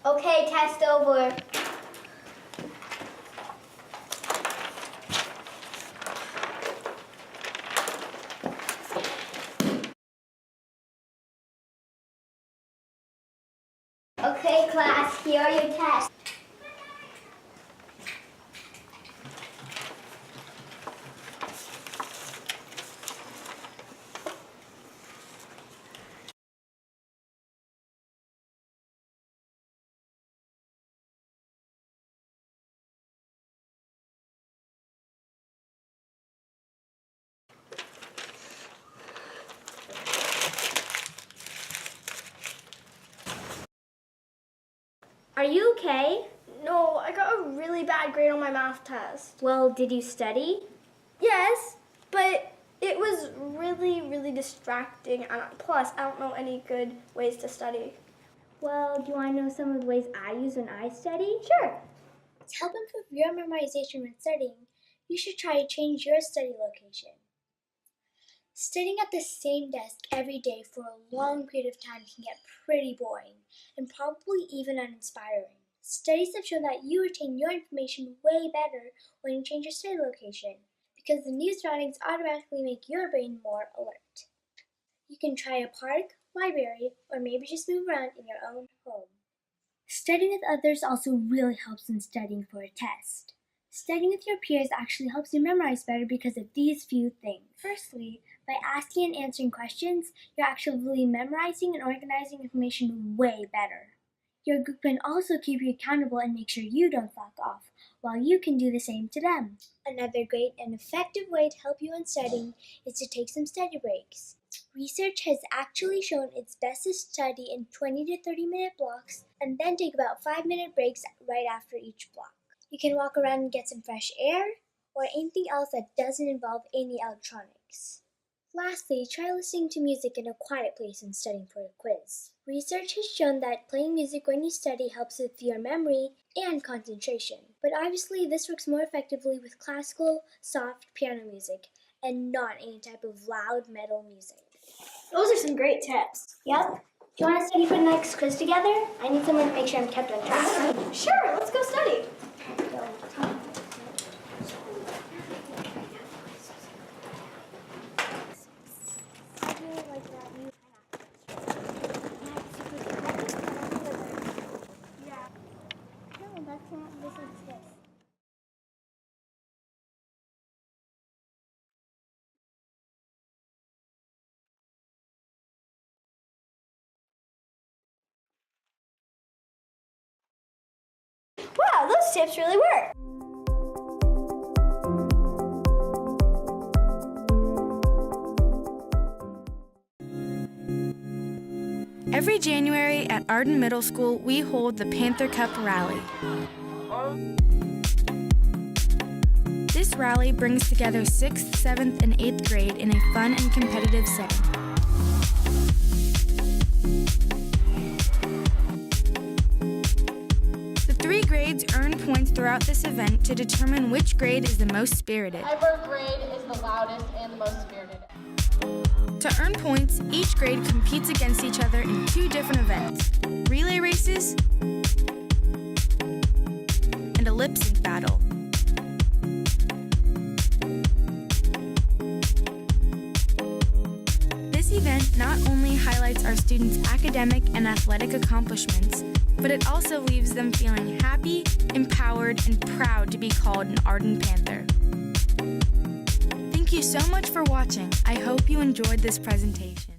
Okay, test over. Okay, class, here are your tests. Are you okay? No, I got a really bad grade on my math test. Well, did you study? Yes, but it was really distracting, and plus, I don't know any good ways to study. Well, do you want to know some of the ways I use when I study? Sure. To help improve your memorization when studying, you should try to change your study location. Studying at the same desk every day for a long period of time can get pretty boring and probably even uninspiring. Studies have shown that you retain your information way better when you change your study location because the new surroundings automatically make your brain more alert. You can try a park, library, or maybe just move around in your own home. Studying with others also really helps when studying for a test. Studying with your peers actually helps you memorize better because of these few things. Firstly, by asking and answering questions, you're actually memorizing and organizing information way better. Your group can also keep you accountable and make sure you don't slack off, while you can do the same to them. Another great and effective way to help you in studying is to take some study breaks. Research has actually shown it's best to study in 20 to 30-minute blocks and then take about 5-minute breaks right after each block. You can walk around and get some fresh air or anything else that doesn't involve any electronics. Lastly, try listening to music in a quiet place when studying for a quiz. Research has shown that playing music when you study helps with your memory and concentration. But obviously, this works more effectively with classical, soft piano music and not any type of loud metal music. Those are some great tips. Yep. Do you want to study for the next quiz together? I need someone to make sure I'm kept on track. Sure, let's go study. Wow, those tips really work. Every January at Arden Middle School, we hold the Panther Cup Rally. This rally brings together 6th, 7th, and 8th grade in a fun and competitive setting. The 3 grades earn points throughout this event to determine which grade is the most spirited. Whichever grade is the loudest and the most spirited. To earn points, each grade competes against each other in 2 different events: relay races and a lip sync battle. This event not only highlights our students' academic and athletic accomplishments, but it also leaves them feeling happy, empowered, and proud to be called an Arden Panther. Thank you so much for watching. I hope you enjoyed this presentation.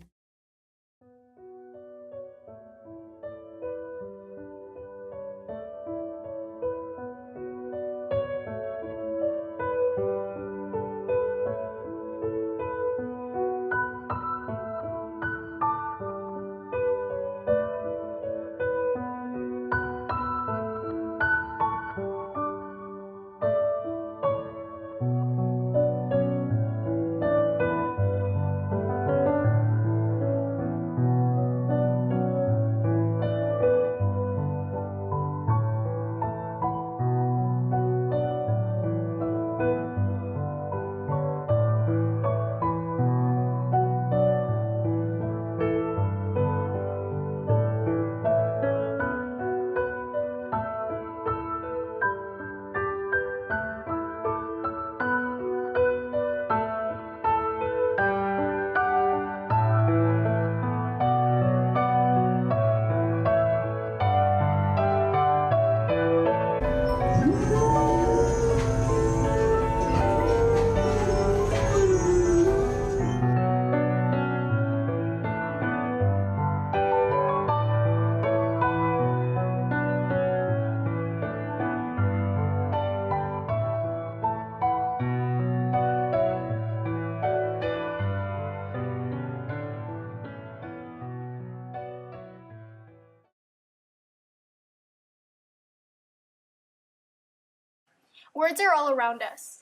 Words are all around us.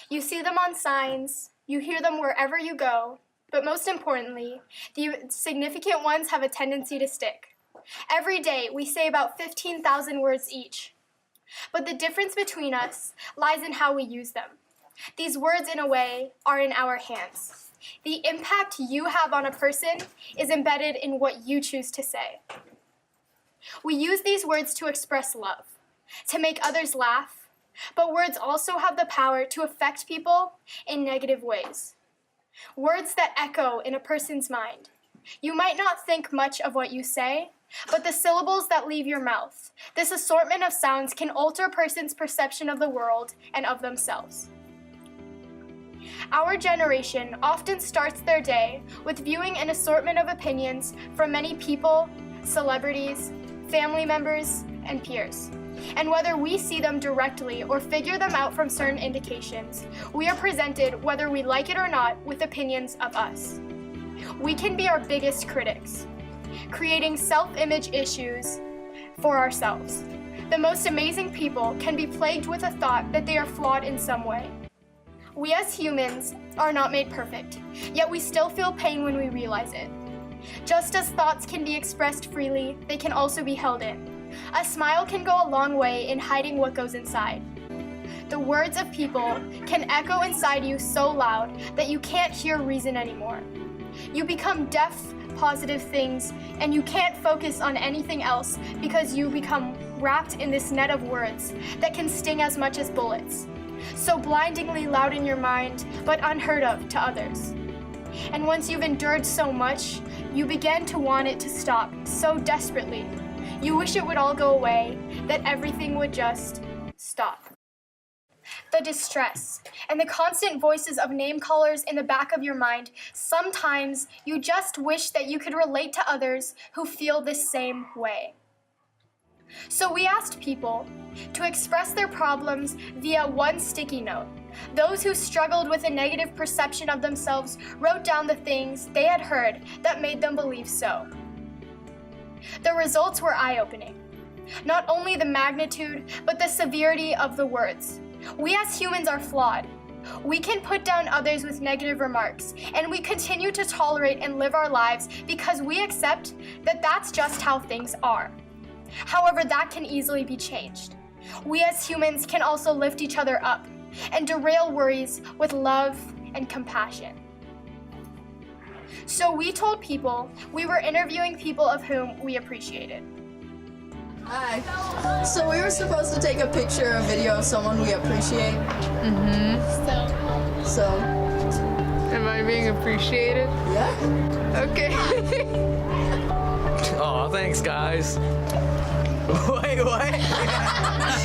You see them on signs, you hear them wherever you go, but most importantly, the significant ones have a tendency to stick. Every day, we say about 15,000 words each. But the difference between us lies in how we use them. These words, in a way, are in our hands. The impact you have on a person is embedded in what you choose to say. We use these words to express love, to make others laugh, but words also have the power to affect people in negative ways. Words that echo in a person's mind. You might not think much of what you say, but the syllables that leave your mouth, this assortment of sounds can alter a person's perception of the world and of themselves. Our generation often starts their day with viewing an assortment of opinions from many people, celebrities, family members, and peers. And whether we see them directly or figure them out from certain indications, we are presented, whether we like it or not, with opinions of us. We can be our biggest critics, creating self-image issues for ourselves. The most amazing people can be plagued with a thought that they are flawed in some way. We as humans are not made perfect, yet we still feel pain when we realize it. Just as thoughts can be expressed freely, they can also be held in. A smile can go a long way in hiding what goes inside. The words of people can echo inside you so loud that you can't hear reason anymore. You become deaf, positive things, and you can't focus on anything else because you become wrapped in this net of words that can sting as much as bullets. So blindingly loud in your mind, but unheard of to others. And once you've endured so much, you begin to want it to stop so desperately. You wish it would all go away, that everything would just stop. The distress and the constant voices of name callers in the back of your mind, sometimes you just wish that you could relate to others who feel this same way. So we asked people to express their problems via one sticky note. Those who struggled with a negative perception of themselves wrote down the things they had heard that made them believe so. The results were eye-opening. Not only the magnitude, but the severity of the words. We as humans are flawed. We can put down others with negative remarks, and we continue to tolerate and live our lives because we accept that that's just how things are. However, that can easily be changed. We as humans can also lift each other up and derail worries with love and compassion. So we told people we were interviewing people of whom we appreciated. Hi. So we were supposed to take a picture or video of someone we appreciate. So. Am I being appreciated? Yeah. Okay. Oh, thanks, guys. Wait, what?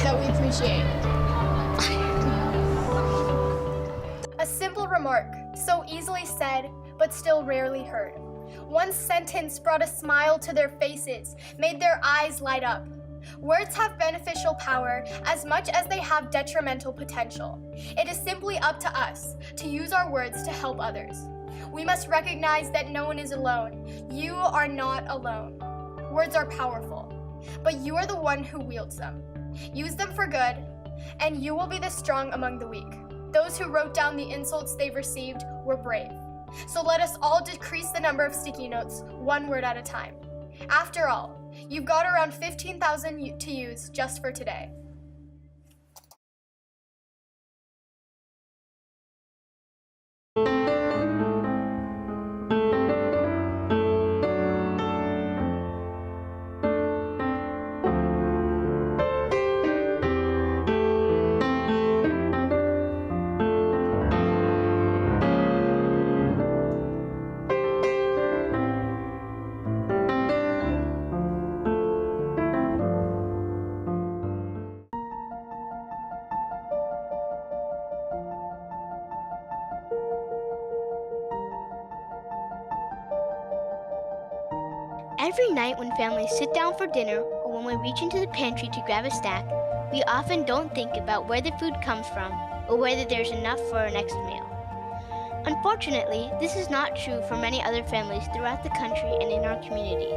That we appreciate. A simple remark, so easily said, but still rarely heard. One sentence brought a smile to their faces, made their eyes light up. Words have beneficial power as much as they have detrimental potential. It is simply up to us to use our words to help others. We must recognize that no one is alone. You are not alone. Words are powerful, but you are the one who wields them. Use them for good, and you will be the strong among the weak. Those who wrote down the insults they've received were brave. So let us all decrease the number of sticky notes, one word at a time. After all, you've got around 15,000 to use just for today. Every night when families sit down for dinner or when we reach into the pantry to grab a snack, we often don't think about where the food comes from or whether there's enough for our next meal. Unfortunately, this is not true for many other families throughout the country and in our community.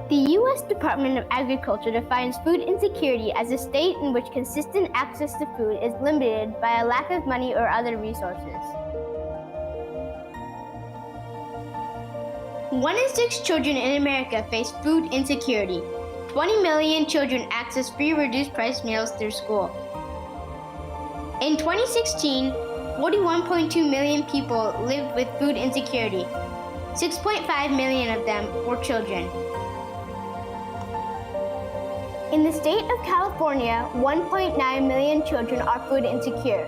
The U.S. Department of Agriculture defines food insecurity as a state in which consistent access to food is limited by a lack of money or other resources. 1 in 6 children in America face food insecurity. 20 million children access free reduced price meals through school. In 2016, 41.2 million people lived with food insecurity. 6.5 million of them were children. In the state of California, 1.9 million children are food insecure.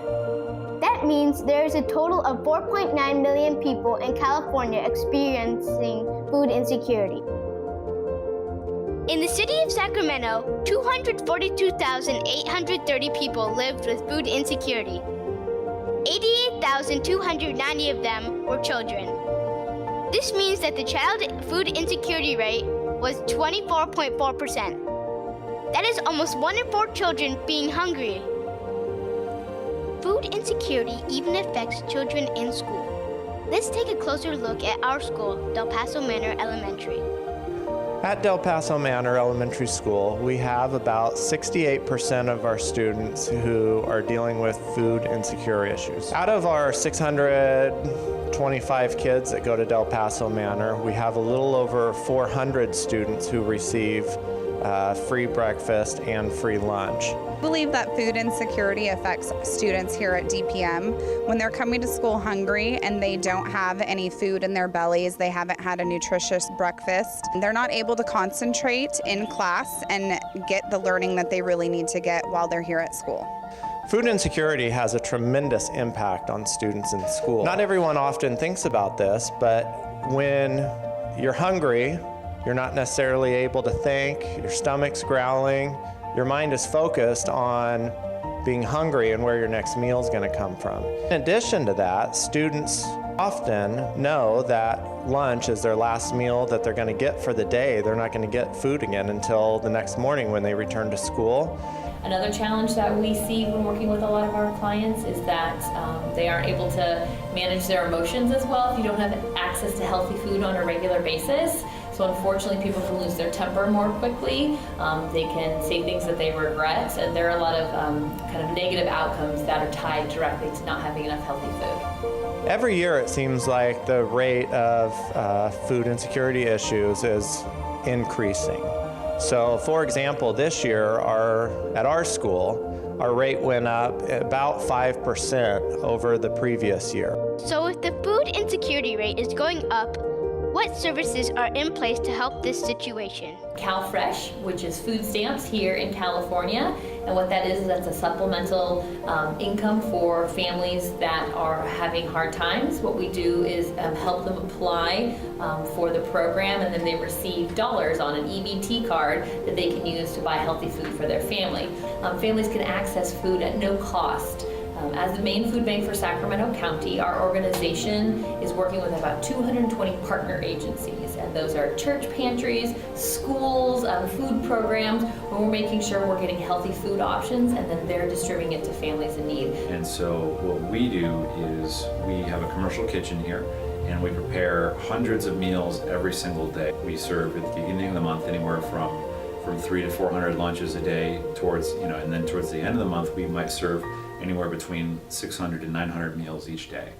That means there is a total of 4.9 million people in California experiencing food insecurity. In the city of Sacramento, 242,830 people lived with food insecurity. 88,290 of them were children. This means that the child food insecurity rate was 24.4%. That is almost 1 in 4 children being hungry. Food insecurity even affects children in school. Let's take a closer look at our school, Del Paso Manor Elementary. At Del Paso Manor Elementary School, we have about 68% of our students who are dealing with food insecure issues. Out of our 625 kids that go to Del Paso Manor, we have a little over 400 students who receive free breakfast and free lunch. I believe that food insecurity affects students here at DPM. When they're coming to school hungry and they don't have any food in their bellies, they haven't had a nutritious breakfast, they're not able to concentrate in class and get the learning that they really need to get while they're here at school. Food insecurity has a tremendous impact on students in school. Not everyone often thinks about this, but when you're hungry, you're not necessarily able to think, your stomach's growling, your mind is focused on being hungry and where your next meal is going to come from. In addition to that, students often know that lunch is their last meal that they're going to get for the day. They're not going to get food again until the next morning when they return to school. Another challenge that we see when working with a lot of our clients is that they aren't able to manage their emotions as well if you don't have access to healthy food on a regular basis. So unfortunately, people can lose their temper more quickly. They can say things that they regret, and there are a lot of kind of negative outcomes that are tied directly to not having enough healthy food. Every year it seems like the rate of food insecurity issues is increasing. So for example, this year at our school, our rate went up about 5% over the previous year. So if the food insecurity rate is going up, what services are in place to help this situation? CalFresh, which is food stamps here in California, and what that is that's a supplemental income for families that are having hard times. What we do is help them apply for the program, and then they receive dollars on an EBT card that they can use to buy healthy food for their family. Families can access food at no cost. As the main food bank for Sacramento County, our organization is working with about 220 partner agencies, and those are church pantries, schools, food programs, where we're making sure we're getting healthy food options, and then they're distributing it to families in need. And so what we do is we have a commercial kitchen here, and we prepare hundreds of meals every single day. We serve at the beginning of the month anywhere from 300 to 400 lunches a day towards, and then towards the end of the month, we might serve anywhere between 600 to 900 meals each day.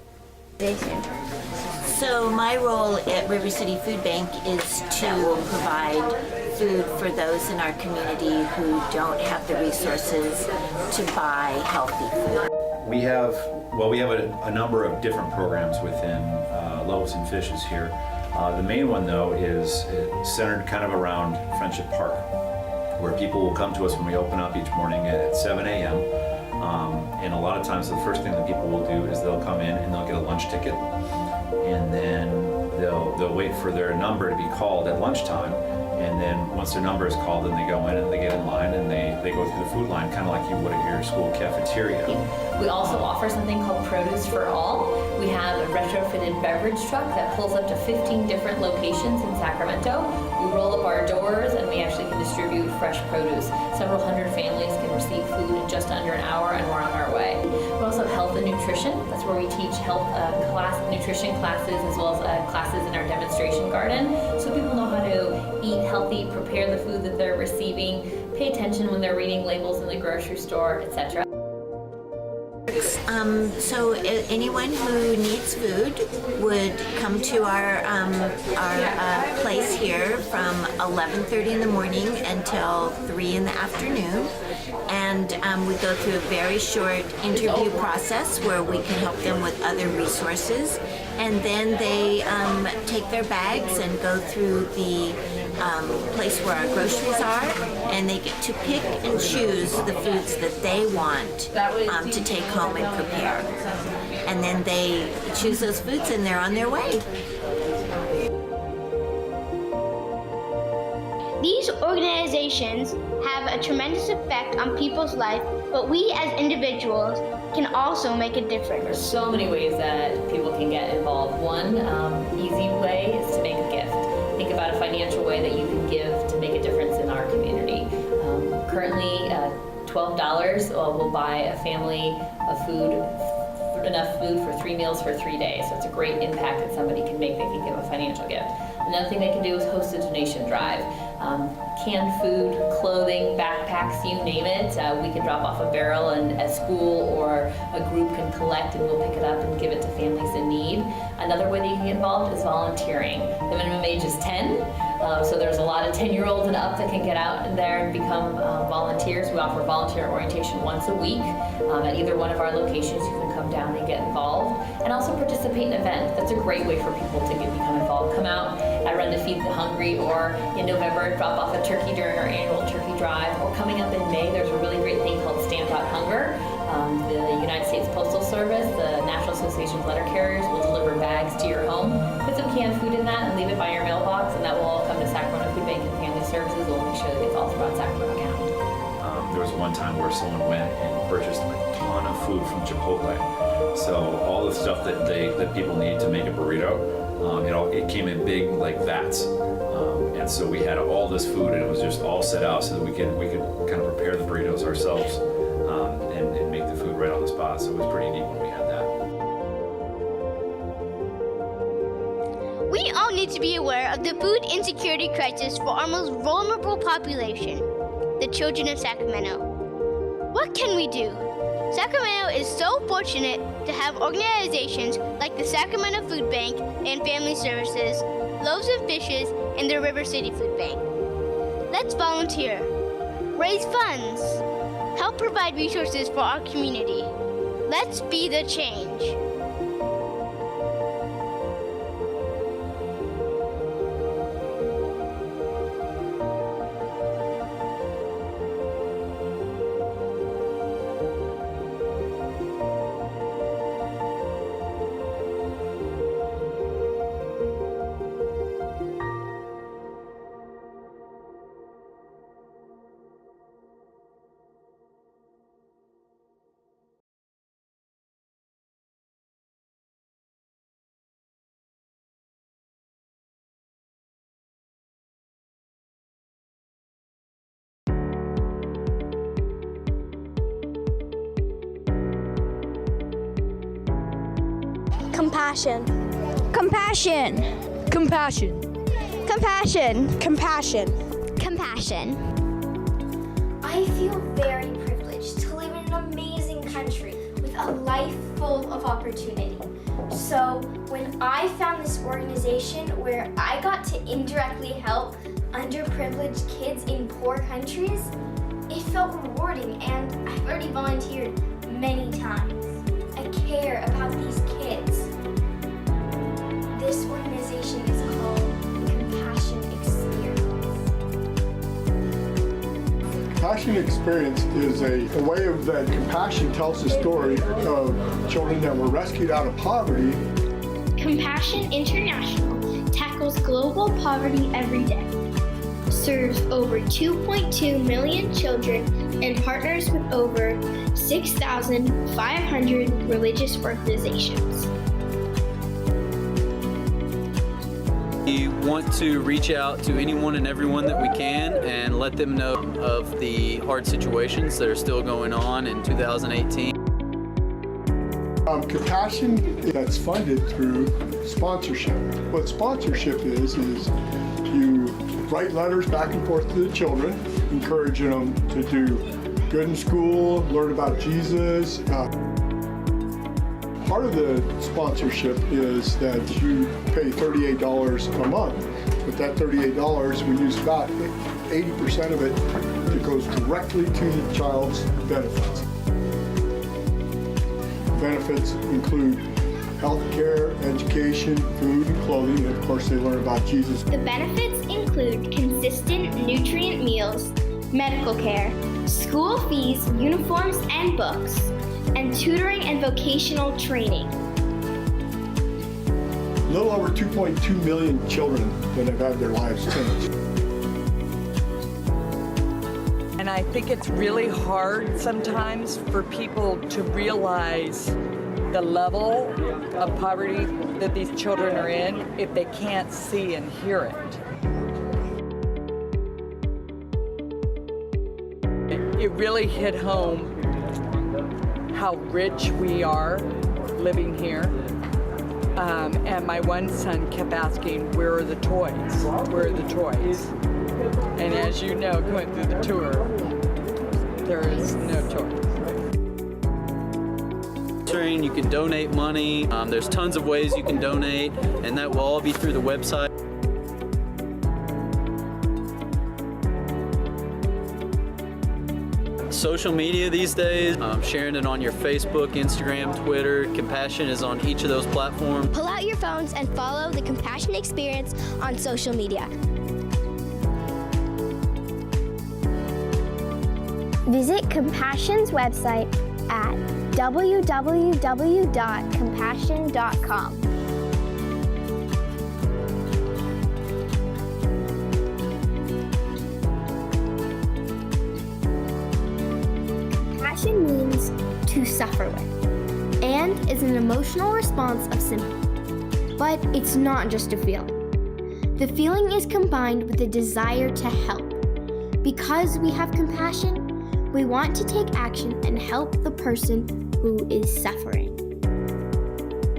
So my role at River City Food Bank is to provide food for those in our community who don't have the resources to buy healthy food. We have a number of different programs within Loaves and Fishes here. The main one, though, is centered kind of around Friendship Park, where people will come to us when we open up each morning at 7 a.m. And a lot of times the first thing that people will do is they'll come in and they'll get a lunch ticket, and then they'll wait for their number to be called at lunchtime, and then once their number is called, then they go in and they get in line and they go through the food line, kind of like you would at your school cafeteria. We also offer something called Produce for All. We have a retrofitted beverage truck that pulls up to 15 different locations in Sacramento. We roll up our doors and we actually can distribute fresh produce. Several hundred families can receive food in just under an hour, and we're on our way. We also have health and nutrition. That's where we teach health nutrition classes as well as classes in our demonstration garden, so people know how to eat healthy healthy, prepare the food that they're receiving, pay attention when they're reading labels in the grocery store, etc. So anyone who needs food would come to our place here from 11:30 in the morning until 3 in the afternoon. And we go through a very short interview process where we can help them with other resources. And then they take their bags and go through the place where our groceries are, and they get to pick and choose the foods that they want to take home and prepare. And then they choose those foods and they're on their way. These organizations have a tremendous effect on people's life, but we as individuals can also make a difference. There's so many ways that people can get involved. One easy way is to make a gift. Think about a financial way that you can give to make a difference in our community. Currently, $12 will buy a family enough food for 3 meals for 3 days. So it's a great impact that somebody can make. They can give a financial gift. Another thing they can do is host a donation drive. Canned food, clothing, backpacks, you name it. We can drop off a barrel and a school or a group can collect and we'll pick it up and give it to families in need. Another way that you can get involved is volunteering. The minimum age is 10, so there's a lot of 10-year-olds and up that can get out in there and become volunteers. We offer volunteer orientation once a week at either one of our locations. You can come down and get involved and also participate in events. That's a great way for people to become involved. Come out, I run to Feed the Hungry, or in November, drop off a turkey during our annual turkey drive, or coming up in May, there's a really great thing called Stamp Out Hunger. The United States Postal Service, the National Association of Letter Carriers will deliver bags to your home. Put some canned food in that and leave it by your mailbox, and that will all come to Sacramento Food Bank and Family Services. We'll make sure that it's all throughout Sacramento County. There was one time where someone went and purchased a ton of food from Chipotle. So all the stuff that people need to make a burrito, it came in big like vats. And so we had all this food, and it was just all set out so that we could kind of prepare the burritos ourselves and make the food right on the spot. So it was pretty neat when we had that. We all need to be aware of the food insecurity crisis for our most vulnerable population, the children of Sacramento. What can we do? Sacramento is so fortunate to have organizations like the Sacramento Food Bank and Family Services, Loaves and Fishes, and the River City Food Bank. Let's volunteer, raise funds, help provide resources for our community. Let's be the change. Compassion. Compassion. Compassion. Compassion. Compassion. Compassion. I feel very privileged to live in an amazing country with a life full of opportunity. So when I found this organization where I got to indirectly help underprivileged kids in poor countries, it felt rewarding, and I've already volunteered many times. I care about these kids. This organization is called Compassion Experience. Compassion Experience is a way of that compassion tells the story of children that were rescued out of poverty. Compassion International tackles global poverty every day, serves over 2.2 million children, and partners with over 6,500 religious organizations. We want to reach out to anyone and everyone that we can and let them know of the hard situations that are still going on in 2018. Compassion, that's funded through sponsorship. What sponsorship is you write letters back and forth to the children, encouraging them to do good in school, learn about Jesus. Part of the sponsorship is that you pay $38 a month. With that $38, we use about 80% of it that goes directly to the child's benefits. Benefits include health care, education, food, and clothing, and of course they learn about Jesus. The benefits include consistent nutrient meals, medical care, school fees, uniforms and books, and tutoring and vocational training. A little over 2.2 million children that have had their lives changed. And I think it's really hard sometimes for people to realize the level of poverty that these children are in if they can't see and hear it. It really hit home how rich we are living here. And my one son kept asking, where are the toys? Where are the toys? And as you know, going through the tour, there is no toys. You can donate money. There's tons of ways you can donate, and that will all be through the website. Social media these days, sharing it on your Facebook, Instagram, Twitter. Compassion is on each of those platforms. Pull out your phones and follow the Compassion Experience on social media. Visit Compassion's website at www.compassion.com. Compassion means to suffer with, and is an emotional response of sympathy. But it's not just a feeling. The feeling is combined with the desire to help. Because we have compassion, we want to take action and help the person who is suffering.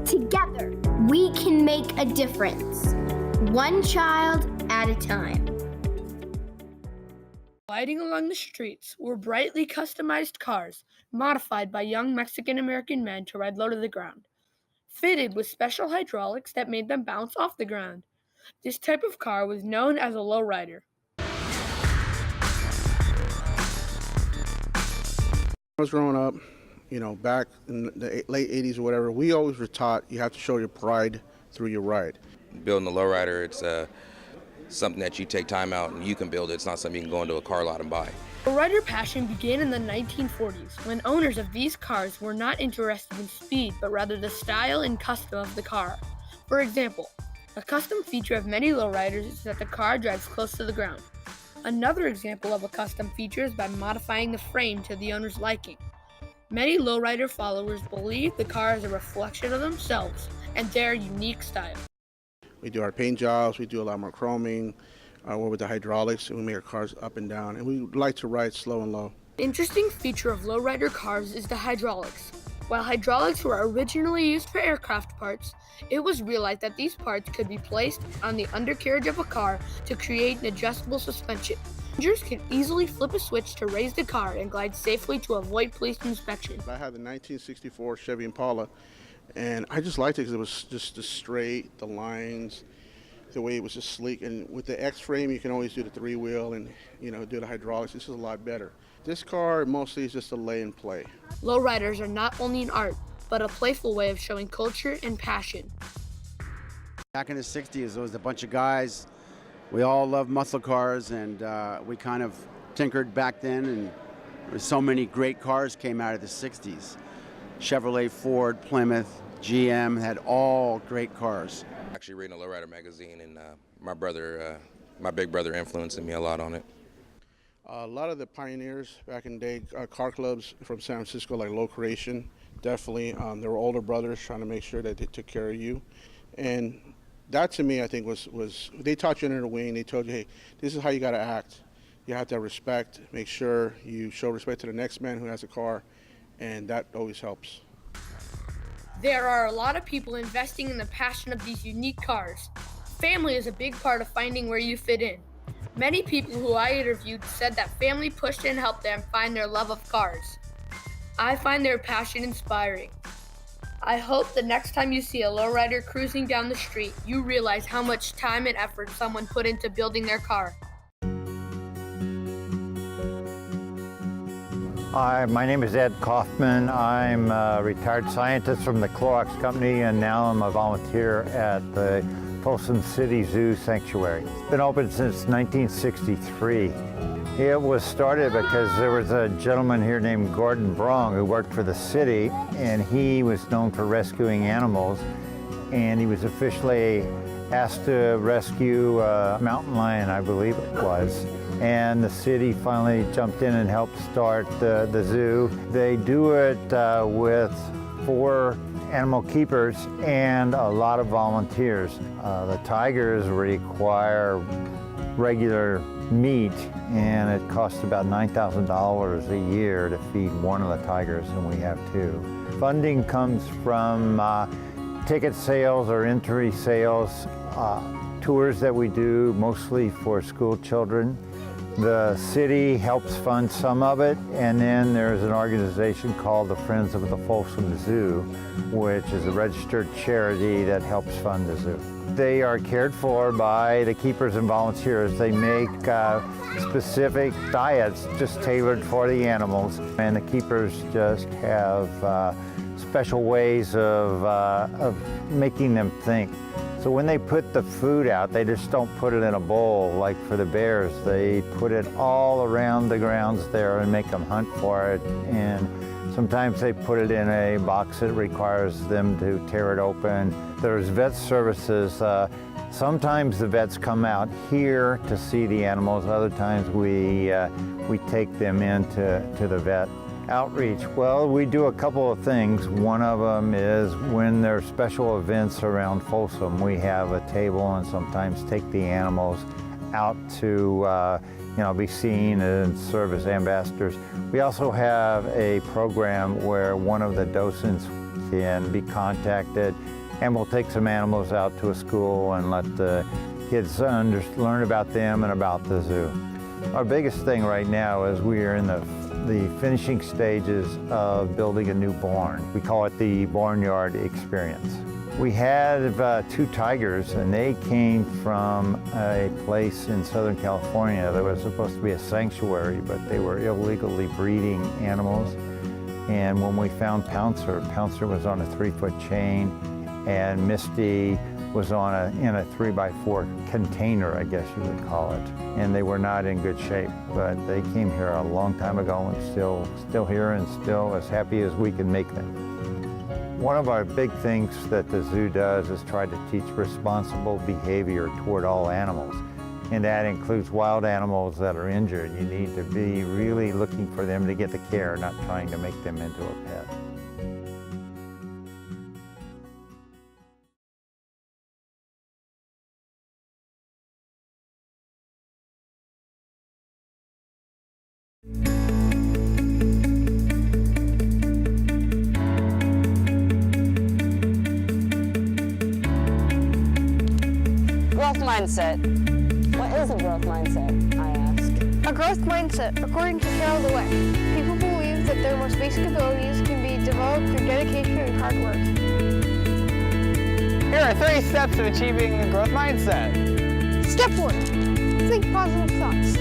Together, we can make a difference, one child at a time. Gliding along the streets were brightly customized cars modified by young Mexican-American men to ride low to the ground, fitted with special hydraulics that made them bounce off the ground. This type of car was known as a lowrider. I was growing up, back in the late 80s or whatever, we always were taught you have to show your pride through your ride. Building a lowrider, it's something that you take time out and you can build it. It's not something you can go into a car lot and buy. Lowrider passion began in the 1940s when owners of these cars were not interested in speed but rather the style and custom of the car. For example, a custom feature of many lowriders is that the car drives close to the ground. Another example of a custom feature is by modifying the frame to the owner's liking. Many lowrider followers believe the car is a reflection of themselves and their unique style. We do our paint jobs, we do a lot more chroming, with the hydraulics, and we make our cars up and down, and we like to ride slow and low. An interesting feature of lowrider cars is the hydraulics. While hydraulics were originally used for aircraft parts, it was realized that these parts could be placed on the undercarriage of a car to create an adjustable suspension. Passengers can easily flip a switch to raise the car and glide safely to avoid police inspection. I had the 1964 Chevy Impala, and I just liked it because it was just the straight, the lines, the way it was just sleek. And with the X-frame, you can always do the three-wheel and, do the hydraulics. This is a lot better. This car mostly is just a lay and play. Lowriders are not only an art, but a playful way of showing culture and passion. Back in the 60s, there was a bunch of guys. We all loved muscle cars, and we kind of tinkered back then, and there were so many great cars came out of the 60s. Chevrolet, Ford, Plymouth, GM had all great cars. Actually reading a lowrider magazine, and my big brother influencing me a lot on it. A lot of the pioneers back in the day, car clubs from San Francisco, like Low Creation, definitely. There were older brothers trying to make sure that they took care of you. And that to me, I think, was they taught you under the wing. They told you, hey, this is how you got to act. You have to have respect. Make sure you show respect to the next man who has a car, and that always helps. There are a lot of people investing in the passion of these unique cars. Family is a big part of finding where you fit in. Many people who I interviewed said that family pushed and helped them find their love of cars. I find their passion inspiring. I hope the next time you see a lowrider cruising down the street, you realize how much time and effort someone put into building their car. Hi, my name is Ed Kaufman. I'm a retired scientist from the Clorox Company, and now I'm a volunteer at the Folsom City Zoo Sanctuary. It's been open since 1963. It was started because there was a gentleman here named Gordon Brong who worked for the city, and he was known for rescuing animals, and he was officially asked to rescue a mountain lion, I believe it was. And the city finally jumped in and helped start the zoo. They do it with 4 animal keepers and a lot of volunteers. The tigers require regular meat, and it costs about $9,000 a year to feed one of the tigers, and we have 2. Funding comes from ticket sales or entry sales, tours that we do mostly for school children. The city helps fund some of it, and then there's an organization called the Friends of the Folsom Zoo, which is a registered charity that helps fund the zoo. They are cared for by the keepers and volunteers. They make specific diets just tailored for the animals, and the keepers just have special ways of making them think. So when they put the food out, they just don't put it in a bowl like for the bears. They put it all around the grounds there and make them hunt for it. And sometimes they put it in a box that requires them to tear it open. There's vet services. Sometimes the vets come out here to see the animals. Other times we take them into the vet. Outreach, well, we do a couple of things. One of them is when there are special events around Folsom, we have a table and sometimes take the animals out to be seen and serve as ambassadors. We also have a program where one of the docents can be contacted, and we'll take some animals out to a school and let the kids learn about them and about the zoo. Our biggest thing right now is we are in the finishing stages of building a new barn. We call it the Barnyard Experience. We had 2 tigers, and they came from a place in Southern California that was supposed to be a sanctuary, but they were illegally breeding animals. And when we found Pouncer was on a 3-foot chain, and Misty was in a 3x4 container, I guess you would call it. And they were not in good shape, but they came here a long time ago and still here and still as happy as we can make them. One of our big things that the zoo does is try to teach responsible behavior toward all animals. And that includes wild animals that are injured. You need to be really looking for them to get the care, not trying to make them into a pet. Growth mindset. What is a growth mindset, I ask? A growth mindset, according to Carol Dweck, people believe that their most basic abilities can be developed through dedication and hard work. Here are 3 steps to achieving a growth mindset. Step 1, think positive thoughts.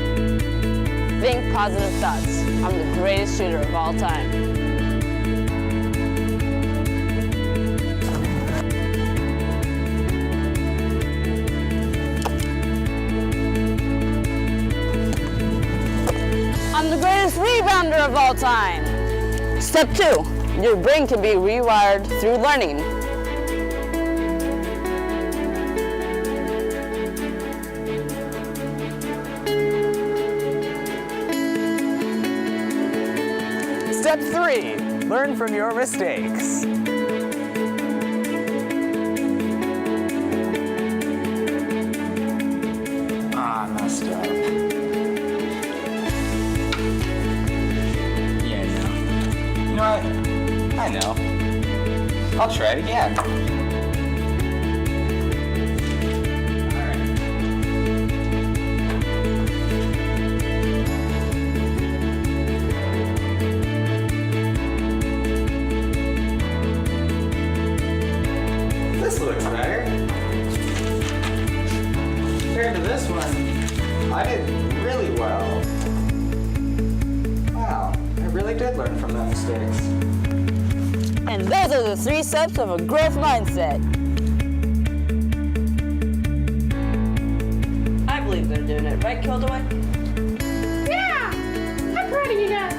Think positive thoughts. I'm the greatest shooter of all time. I'm the greatest rebounder of all time. Step 2, your brain can be rewired through learning. Step 3, learn from your mistakes. I messed up. You know what? I know. I'll try it again. I did really well. Wow, I really did learn from my mistakes. And those are the 3 steps of a growth mindset. I believe they're doing it, right, Kildaway? Yeah! I'm proud of you guys.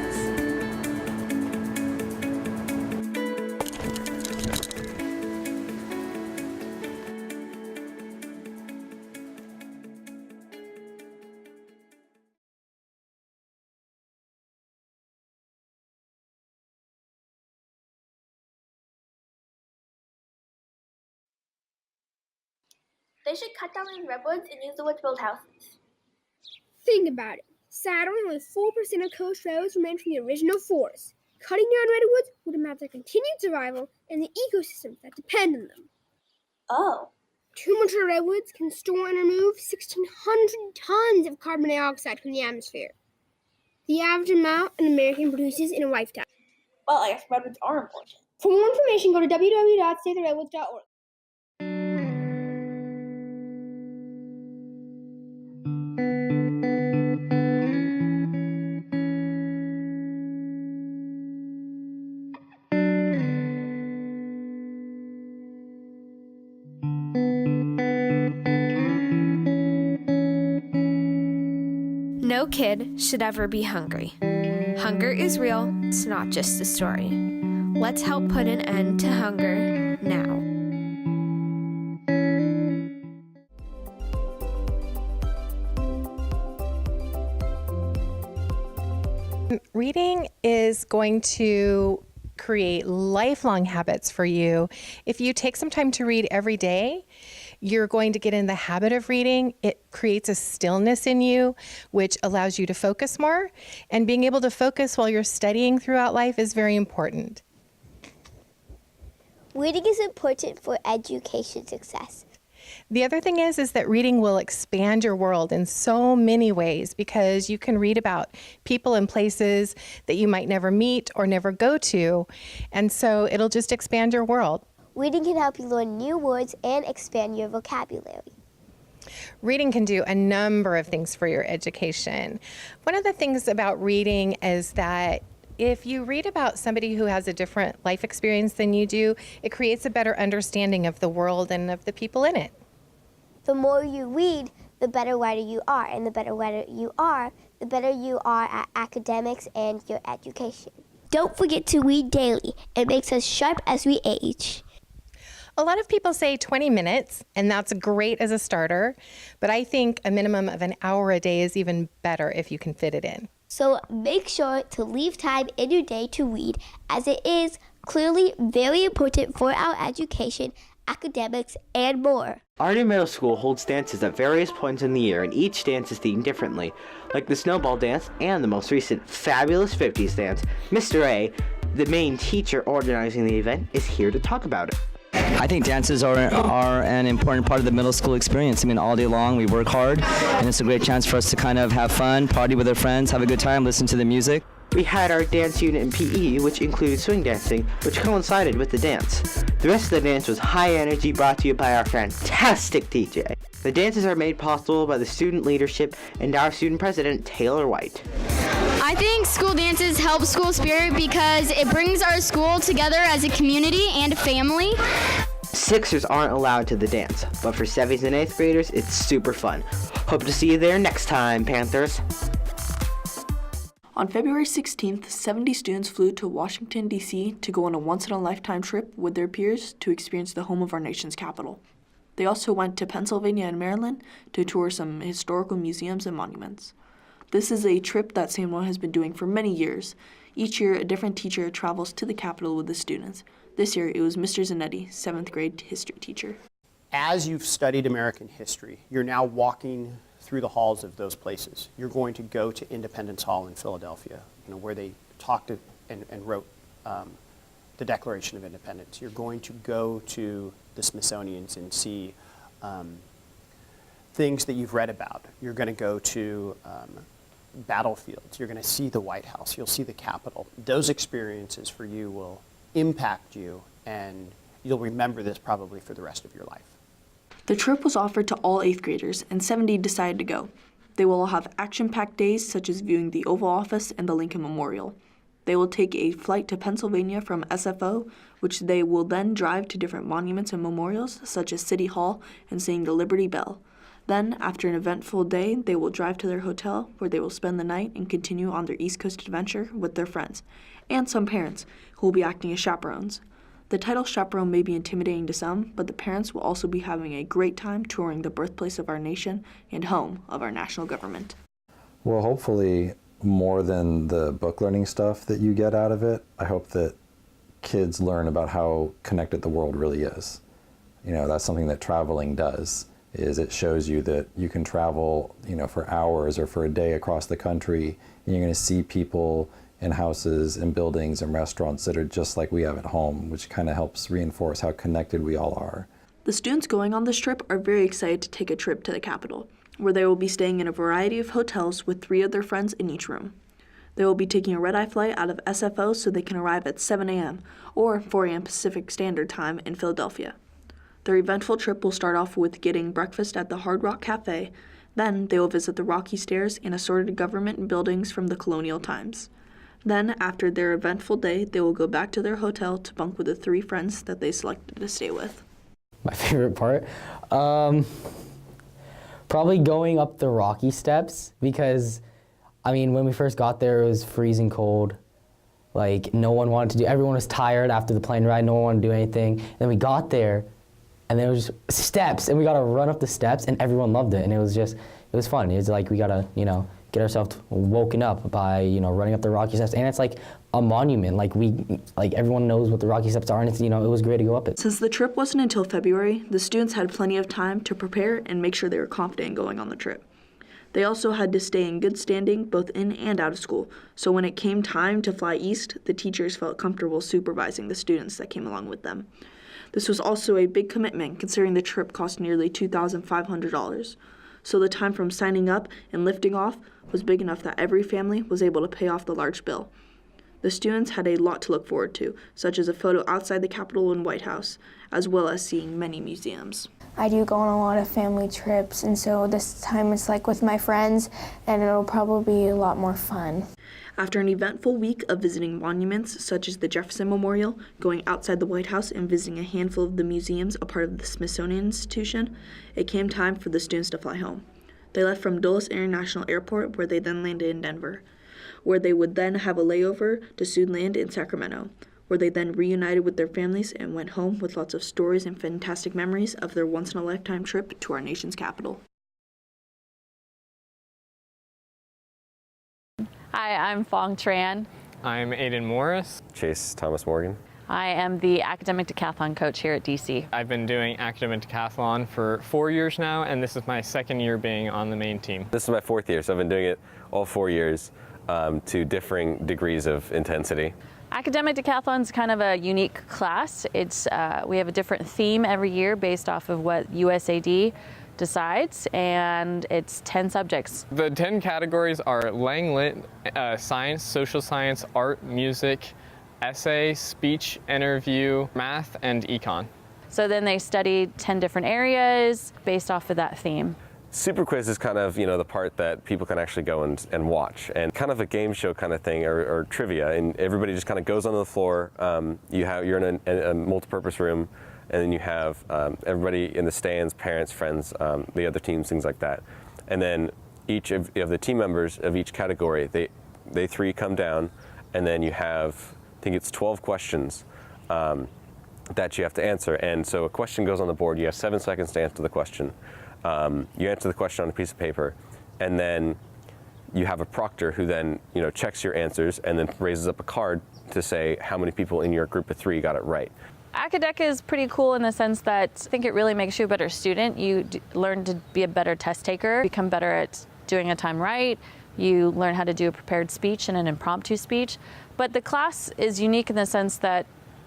They should cut down in redwoods and use the wood to build houses. Think about it. Sadly, only 4% of coast roads remain from the original forest. Cutting down redwoods would amount to continued survival and the ecosystems that depend on them. Oh. Too much of redwoods can store and remove 1,600 tons of carbon dioxide from the atmosphere. The average amount an American produces in a lifetime. Well, I guess redwoods are important. For more information, go to www.savetheredwoods.org. No kid should ever be hungry. Hunger is real, it's not just a story. Let's help put an end to hunger now. Reading is going to create lifelong habits for you. If you take some time to read every day, you're going to get in the habit of reading. It creates a stillness in you, which allows you to focus more. And being able to focus while you're studying throughout life is very important. Reading is important for education success. The other thing is that reading will expand your world in so many ways because you can read about people and places that you might never meet or never go to. And so it'll just expand your world. Reading can help you learn new words and expand your vocabulary. Reading can do a number of things for your education. One of the things about reading is that if you read about somebody who has a different life experience than you do, it creates a better understanding of the world and of the people in it. The more you read, the better writer you are, and the better writer you are, the better you are at academics and your education. Don't forget to read daily. It makes us sharp as we age. A lot of people say 20 minutes, and that's great as a starter, but I think a minimum of an hour a day is even better if you can fit it in. So make sure to leave time in your day to read, as it is clearly very important for our education, academics, and more. Arden Middle School holds dances at various points in the year, and each dance is themed differently, like the snowball dance and the most recent Fabulous 50s dance. Mr. A, the main teacher organizing the event, is here to talk about it. I think dances are an important part of the middle school experience. I mean, all day long we work hard, and it's a great chance for us to kind of have fun, party with our friends, have a good time, listen to the music. We had our dance unit in PE, which included swing dancing, which coincided with the dance. The rest of the dance was high energy, brought to you by our fantastic DJ. The dances are made possible by the student leadership and our student president, Taylor White. I think school dances help school spirit because it brings our school together as a community and a family. Sixers aren't allowed to the dance, but for 7th and 8th graders, it's super fun. Hope to see you there next time, Panthers. On February 16th, 70 students flew to Washington, D.C. to go on a once-in-a-lifetime trip with their peers to experience the home of our nation's capital. They also went to Pennsylvania and Maryland to tour some historical museums and monuments. This is a trip that Samuel has been doing for many years. Each year, a different teacher travels to the capital with the students. This year, it was Mr. Zanetti, 7th grade history teacher. As you've studied American history, you're now walking through the halls of those places. You're going to go to Independence Hall in Philadelphia, where they talked and wrote the Declaration of Independence. You're going to go to the Smithsonian's and see things that you've read about. You're going to go to battlefields. You're going to see the White House. You'll see the Capitol. Those experiences for you will impact you, and you'll remember this probably for the rest of your life. The trip was offered to all 8th graders, and 70 decided to go. They will have action-packed days such as viewing the Oval Office and the Lincoln Memorial. They will take a flight to Pennsylvania from SFO, which they will then drive to different monuments and memorials, such as City Hall and seeing the Liberty Bell. Then, after an eventful day, they will drive to their hotel, where they will spend the night and continue on their East Coast adventure with their friends, and some parents, who will be acting as chaperones. The title chaperone may be intimidating to some, but the parents will also be having a great time touring the birthplace of our nation and home of our national government. Well, hopefully more than the book learning stuff that you get out of it, I hope that kids learn about how connected the world really is. You know, that's something that traveling does, is it shows you that you can travel, you know, for hours or for a day across the country, and you're going to see people in houses and buildings and restaurants that are just like we have at home, which kind of helps reinforce how connected we all are. The students going on this trip are very excited to take a trip to the Capitol, where they will be staying in a variety of hotels with 3 of their friends in each room. They will be taking a red-eye flight out of SFO so they can arrive at 7 a.m. or 4 a.m. Pacific Standard Time in Philadelphia. Their eventful trip will start off with getting breakfast at the Hard Rock Cafe. Then they will visit the Rocky Stairs and assorted government buildings from the colonial times. Then, after their eventful day, they will go back to their hotel to bunk with the 3 friends that they selected to stay with. My favorite part? Probably going up the Rocky Steps, because, I mean, when we first got there, it was freezing cold. Like, no one wanted to do, everyone was tired after the plane ride, no one wanted to do anything. And then we got there, and there was just steps, and we got to run up the steps, and everyone loved it, and it was fun. It was like we got to, you know, get ourselves woken up by, you know, running up the Rocky Steps, and it's like a monument. Like everyone knows what the Rocky Steps are, and it's, you know, it was great to go up it. Since the trip wasn't until February, the students had plenty of time to prepare and make sure they were confident in going on the trip. They also had to stay in good standing both in and out of school, so when it came time to fly east, the teachers felt comfortable supervising the students that came along with them. This was also a big commitment, considering the trip cost nearly $2,500. So the time from signing up and lifting off was big enough that every family was able to pay off the large bill. The students had a lot to look forward to, such as a photo outside the Capitol and White House, as well as seeing many museums. I do go on a lot of family trips, and so this time it's like with my friends, and it'll probably be a lot more fun. After an eventful week of visiting monuments such as the Jefferson Memorial, going outside the White House and visiting a handful of the museums a part of the Smithsonian Institution, it came time for the students to fly home. They left from Dulles International Airport, where they then landed in Denver, where they would then have a layover to soon land in Sacramento, where they then reunited with their families and went home with lots of stories and fantastic memories of their once-in-a-lifetime trip to our nation's capital. Hi, I'm Fong Tran. I'm Aiden Morris. Chase Thomas Morgan. I am the academic decathlon coach here at DC. I've been doing academic decathlon for 4 years now, and this is my 2nd year being on the main team. This is my 4th year, so I've been doing it all 4 years to differing degrees of intensity. Academic decathlon is kind of a unique class. It's we have a different theme every year based off of what USAD decides, and it's 10 subjects. The 10 categories are Lang Lit, science, social science, art, music, essay, speech, interview, math, and econ. So then they study 10 different areas based off of that theme. Super quiz is kind of, you know, the part that people can actually go and watch, and kind of a game show kind of thing, or trivia, and everybody just kind of goes onto the floor. You're in a multi-purpose room, and then you have everybody in the stands, parents, friends, the other teams, things like that. And then each of the team members of each category, they 3 come down, and then you have, I think it's 12 questions that you have to answer. And so a question goes on the board. You have 7 seconds to answer the question. You answer the question on a piece of paper, and then you have a proctor who then, you know, checks your answers and then raises up a card to say how many people in your group of 3 got it right. Acadec is pretty cool in the sense that I think it really makes you a better student. You learn to be a better test taker, become better at doing a time right. You learn how to do a prepared speech and an impromptu speech. But the class is unique in the sense that,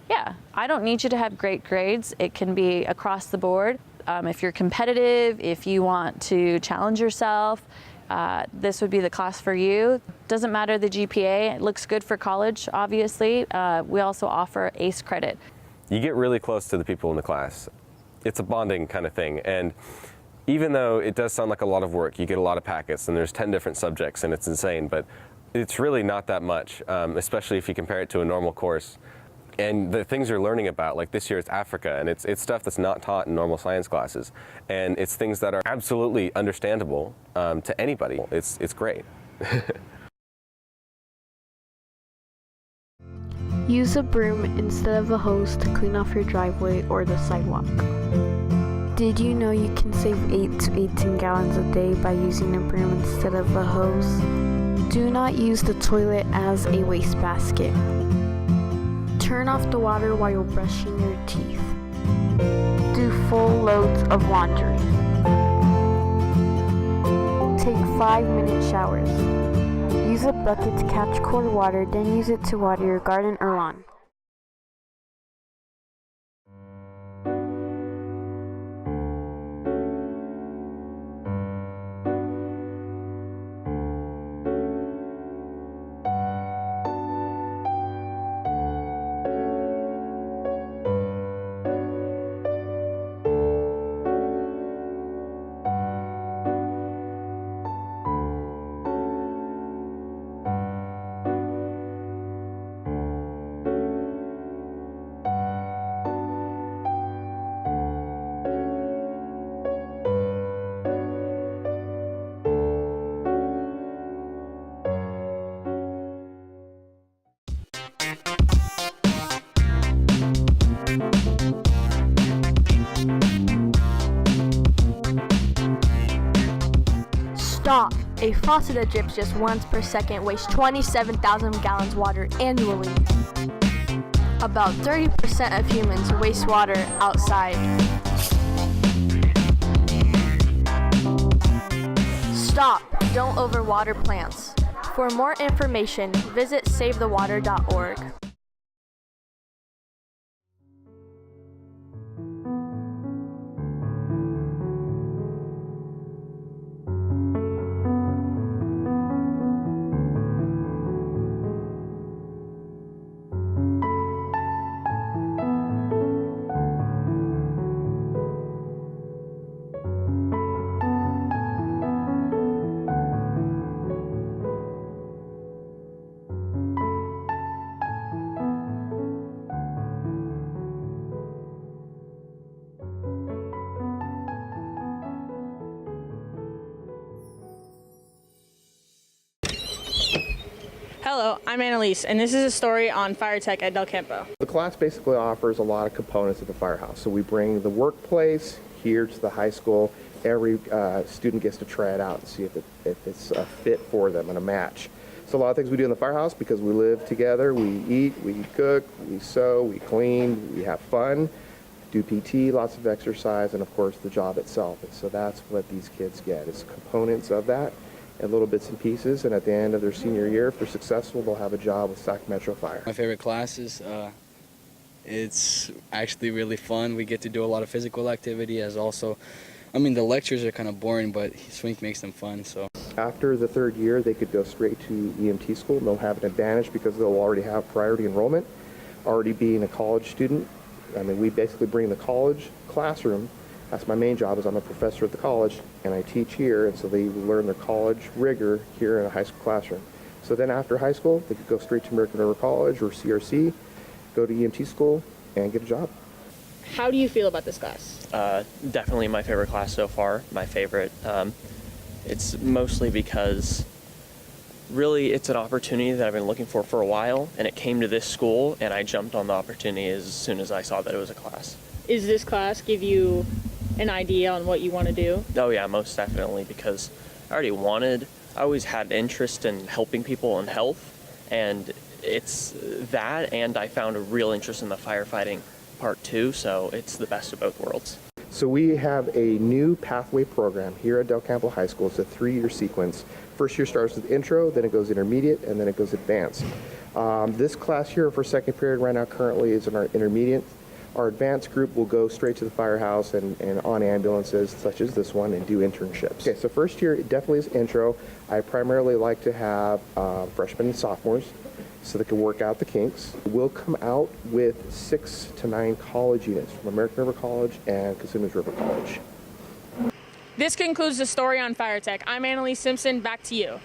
yeah, I don't need you to have great grades. It can be across the board. If you're competitive, if you want to challenge yourself, this would be the class for you. Doesn't matter the GPA. It looks good for college, obviously. We also offer ACE credit. You get really close to the people in the class. It's a bonding kind of thing, and even though it does sound like a lot of work, you get a lot of packets and there's 10 different subjects and it's insane, but it's really not that much, especially if you compare it to a normal course. And the things you're learning about, like this year it's Africa, and it's stuff that's not taught in normal science classes. And it's things that are absolutely understandable to anybody. It's great. Use a broom instead of a hose to clean off your driveway or the sidewalk. Did you know you can save 8 to 18 gallons a day by using a broom instead of a hose? Do not use the toilet as a wastebasket. Turn off the water while you're brushing your teeth. Do full loads of laundry. Take 5-minute showers. Use a bucket to catch cold water, then use it to water your garden or lawn. Stop! A faucet that drips just once per second wastes 27,000 gallons of water annually. About 30% of humans waste water outside. Stop! Don't overwater plants. For more information, visit savethewater.org. Hello, I'm Annalise, and this is a story on fire tech at Del Campo. The class basically offers a lot of components of the firehouse. So we bring the workplace here to the high school. Every student gets to try it out and see if it's a fit for them and a match. So a lot of things we do in the firehouse, because we live together, we eat, we cook, we sew, we clean, we have fun, do PT, lots of exercise, and of course the job itself. And so that's what these kids get, is components of that and little bits and pieces. And at the end of their senior year, if they're successful, they'll have a job with Sacramento Fire. My favorite classes, it's actually really fun. We get to do a lot of physical activity, as also, I mean, the lectures are kind of boring, but swing makes them fun. So after the third year, they could go straight to EMT school, and they'll have an advantage because they'll already have priority enrollment. Already being a college student, I mean, we basically bring the college classroom. That's my main job, is I'm a professor at the college, and I teach here, and so they learn their college rigor here in a high school classroom. So then after high school, they could go straight to American River College or CRC, go to EMT school, and get a job. How do you feel about this class? Definitely my favorite class so far, my favorite. It's mostly because really it's an opportunity that I've been looking for a while, and it came to this school, and I jumped on the opportunity as soon as I saw that it was a class. Is this class give you an idea on what you want to do? Oh yeah, most definitely, because I always had interest in helping people in health, and it's that, and I found a real interest in the firefighting part too, so it's the best of both worlds. So we have a new pathway program here at Del Campo High School. It's a 3-year sequence. First year starts with intro, then it goes intermediate, and then it goes advanced. This class here for second period right now currently is in our intermediate. Our advanced group will go straight to the firehouse and on ambulances such as this one and do internships. Okay, so first year it definitely is intro. I primarily like to have freshmen and sophomores so they can work out the kinks. We'll come out with 6 to 9 college units from American River College and Casinos River College. This concludes the story on fire tech. I'm Annalise Simpson. Back to you.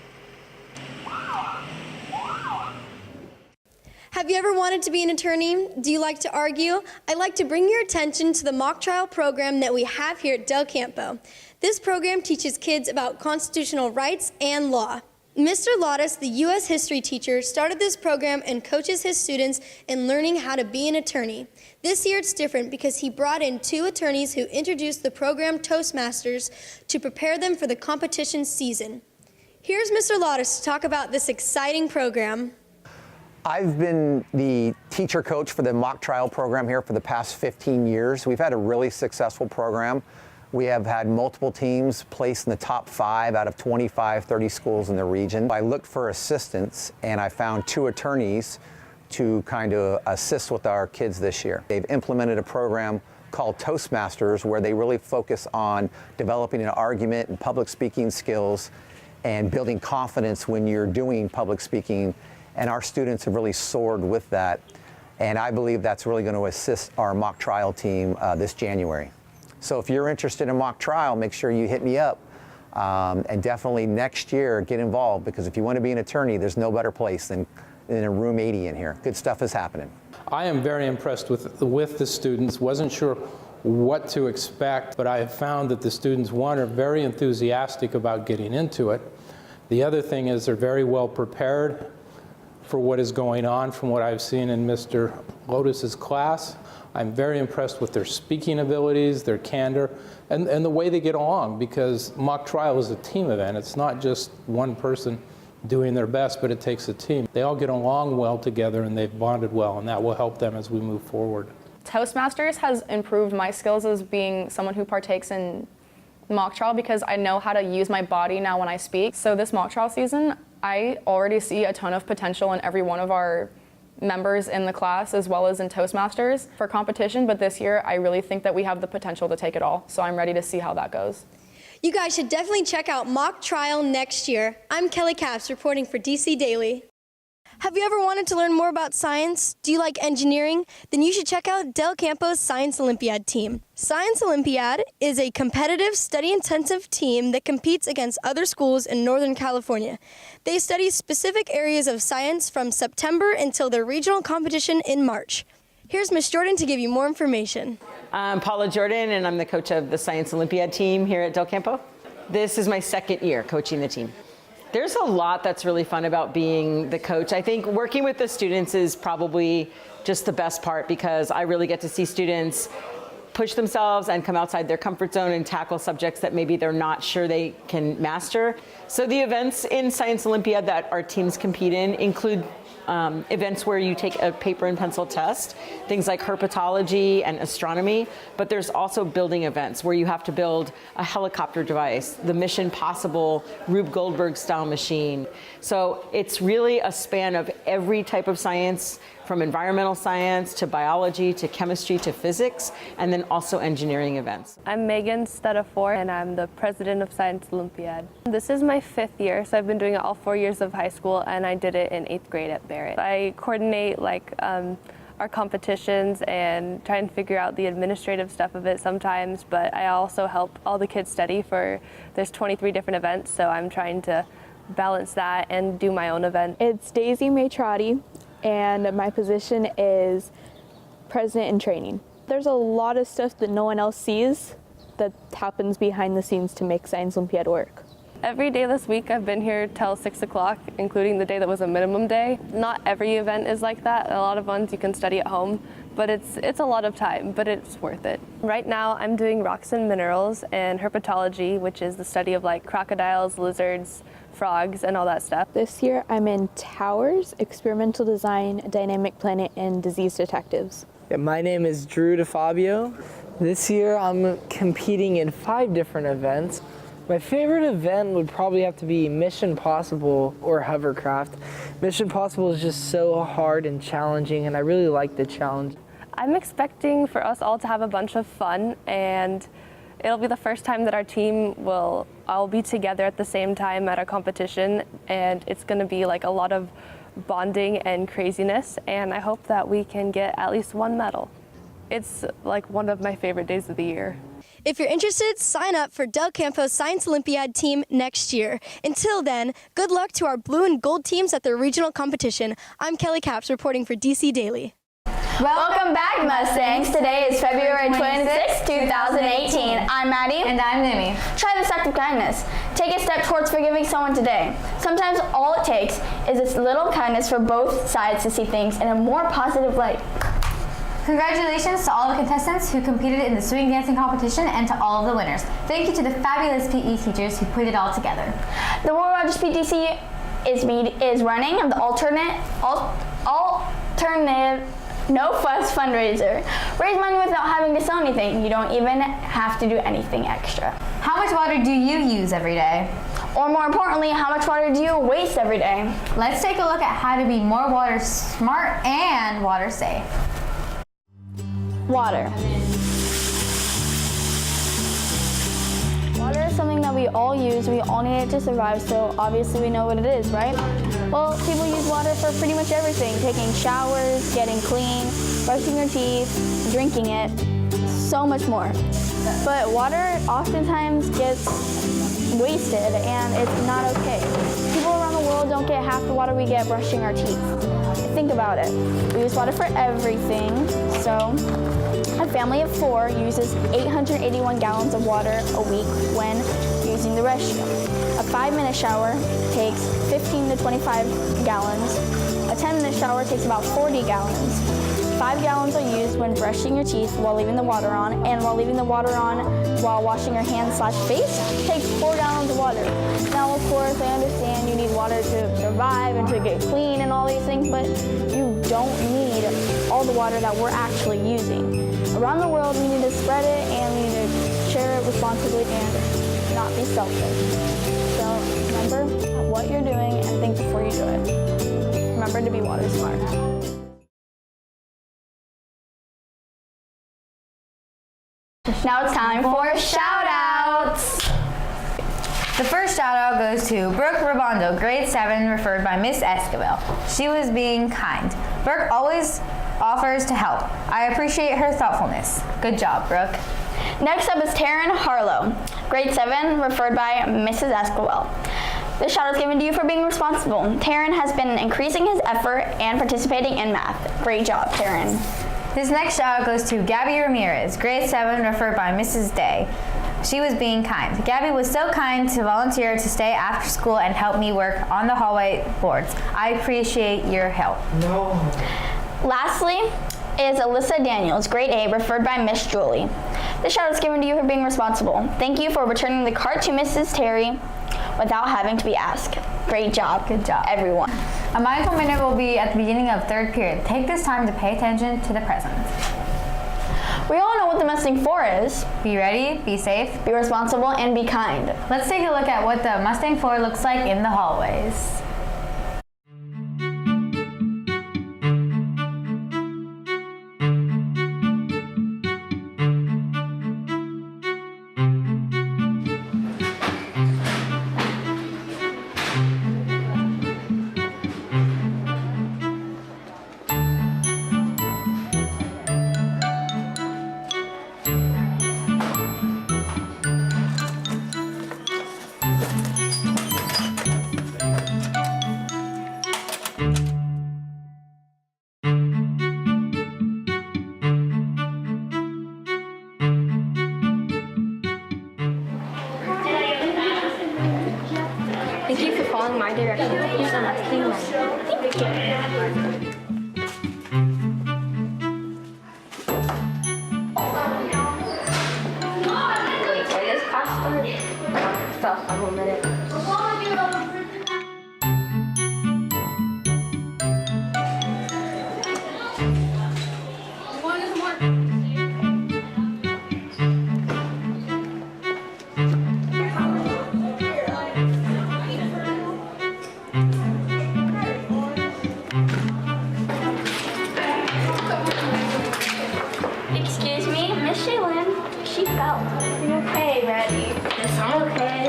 Have you ever wanted to be an attorney? Do you like to argue? I'd like to bring your attention to the mock trial program that we have here at Del Campo. This program teaches kids about constitutional rights and law. Mr. Lottis, the U.S. history teacher, started this program and coaches his students in learning how to be an attorney. This year it's different because he brought in 2 attorneys who introduced the program Toastmasters to prepare them for the competition season. Here's Mr. Lottis to talk about this exciting program. I've been the teacher coach for the mock trial program here for the past 15 years. We've had a really successful program. We have had multiple teams placed in the top 5 out of 25, 30 schools in the region. I looked for assistance and I found 2 attorneys to kind of assist with our kids this year. They've implemented a program called Toastmasters where they really focus on developing an argument and public speaking skills and building confidence when you're doing public speaking. And our students have really soared with that. And I believe that's really going to assist our mock trial team this January. So if you're interested in mock trial, make sure you hit me up. And definitely next year, get involved, because if you want to be an attorney, there's no better place than in a room 80 in here. Good stuff is happening. I am very impressed with the students. Wasn't sure what to expect, but I have found that the students, one, are very enthusiastic about getting into it. The other thing is they're very well prepared for what is going on from what I've seen in Mr. Lotus's class. I'm very impressed with their speaking abilities, their candor, and the way they get along, because mock trial is a team event. It's not just one person doing their best, but it takes a team. They all get along well together and they've bonded well, and that will help them as we move forward. Toastmasters has improved my skills as being someone who partakes in mock trial, because I know how to use my body now when I speak. So this mock trial season, I already see a ton of potential in every one of our members in the class, as well as in Toastmasters for competition. But this year, I really think that we have the potential to take it all. So I'm ready to see how that goes. You guys should definitely check out mock trial next year. I'm Kelly Capps reporting for DC Daily. Have you ever wanted to learn more about science? Do you like engineering? Then you should check out Del Campo's Science Olympiad team. Science Olympiad is a competitive, study-intensive team that competes against other schools in Northern California. They study specific areas of science from September until their regional competition in March. Here's Ms. Jordan to give you more information. I'm Paula Jordan, and I'm the coach of the Science Olympiad team here at Del Campo. This is my 2nd year coaching the team. There's a lot that's really fun about being the coach. I think working with the students is probably just the best part, because I really get to see students push themselves and come outside their comfort zone and tackle subjects that maybe they're not sure they can master. So the events in Science Olympiad that our teams compete in include events where you take a paper and pencil test, things like herpetology and astronomy, but there's also building events where you have to build a helicopter device, the Mission Possible Rube Goldberg style machine. So it's really a span of every type of science, from environmental science to biology to chemistry to physics, and then also engineering events. I'm Megan Stedafor, and I'm the president of Science Olympiad. This is my 5th year, so I've been doing it all 4 years of high school, and I did it in 8th grade at Barrett. I coordinate our competitions and try and figure out the administrative stuff of it sometimes, but I also help all the kids study there's 23 different events, so I'm trying to balance that and do my own event. It's Daisy Maitrati, and my position is president in training. There's a lot of stuff that no one else sees that happens behind the scenes to make Science Olympiad work. Every day this week I've been here till 6 o'clock, including the day that was a minimum day. Not every event is like that. A lot of ones you can study at home, but it's a lot of time, but it's worth it. Right now I'm doing rocks and minerals and herpetology, which is the study of like crocodiles, lizards, frogs, and all that stuff. This year I'm in towers, experimental design, dynamic planet, and disease detectives. Yeah, my name is Drew DeFabio. This year I'm competing in 5 different events. My favorite event would probably have to be Mission Possible or Hovercraft. Mission Possible is just so hard and challenging, and I really like the challenge. I'm expecting for us all to have a bunch of fun, and it'll be the first time that our team will all be together at the same time at a competition, and it's going to be like a lot of bonding and craziness, and I hope that we can get at least 1 medal. It's like one of my favorite days of the year. If you're interested, sign up for Del Campo's Science Olympiad team next year. Until then, good luck to our blue and gold teams at their regional competition. I'm Kelly Capps reporting for DC Daily. Welcome back, Mustangs. Today is February 26, 2018. I'm Maddie. And I'm Nimi. Try this act of kindness. Take a step towards forgiving someone today. Sometimes all it takes is this little kindness for both sides to see things in a more positive light. Congratulations to all the contestants who competed in the swing dancing competition and to all of the winners. Thank you to the fabulous PE teachers who put it all together. The Lowriders PTC is running the alternative no fuss fundraiser. Raise money without having to sell anything. You don't even have to do anything extra. How much water do you use every day? Or more importantly, how much water do you waste every day? Let's take a look at how to be more water smart and water safe. Water. Water is something that we all use. We all need it to survive, so obviously we know what it is, right? Well, people use water for pretty much everything. Taking showers, getting clean, brushing your teeth, drinking it, so much more. But water oftentimes gets wasted, and it's not okay. People around the world don't get half the water we get brushing our teeth. Think about it. We use water for everything, so a family of 4 uses 881 gallons of water a week when using the restroom. A 5-minute shower takes 15 to 25 gallons. A 10-minute shower takes about 40 gallons. 5 gallons are used when brushing your teeth while leaving the water on, and while leaving the water on while washing your hands/face takes 4 gallons of water. Now, of course, I understand you need water to survive and to get clean and all these things, but you don't need all the water that we're actually using. Around the world, we need to spread it, and we need to share it responsibly and not be selfish. So remember what you're doing and think before you do it. Remember to be water smart. Now it's time for shout-outs. The first shout-out goes to Brooke Rabondo, grade 7, referred by Miss Esquivel. She was being kind. Brooke always offers to help. I appreciate her thoughtfulness. Good job, Brooke. Next up is Taryn Harlow, grade 7, referred by Mrs. Esquivel. This shout-out is given to you for being responsible. Taryn has been increasing his effort and participating in math. Great job, Taryn. This next shout-out goes to Gabby Ramirez, grade 7, referred by Mrs. Day. She was being kind. Gabby was so kind to volunteer to stay after school and help me work on the hallway boards. I appreciate your help. No. Lastly is Alyssa Daniels, grade 8, referred by Miss Julie. This shout-out is given to you for being responsible. Thank you for returning the cart to Mrs. Terry without having to be asked. Great job. Good job, everyone. A mindful minute will be at the beginning of 3rd period. Take this time to pay attention to the present. We all know what the Mustang 4 is. Be ready, be safe, be responsible, and be kind. Let's take a look at what the Mustang 4 looks like in the hallways. Thank you for following my directions. Here's a Mustang line. Thank you. Wait, when does class start? Stop for 1 minute. Excuse me, Miss Shaylin. She fell. Are you okay, Ready? Yes, I'm okay.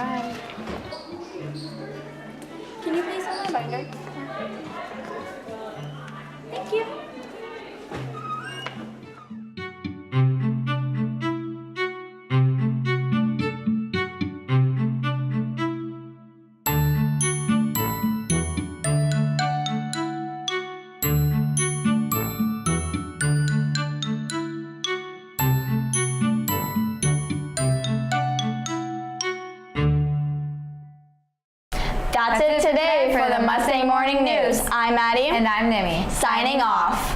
Bye. Can you please sign my binder? Thank you. That's it today for the Mustang Morning News. I'm Maddie. And I'm Nimi. Signing off.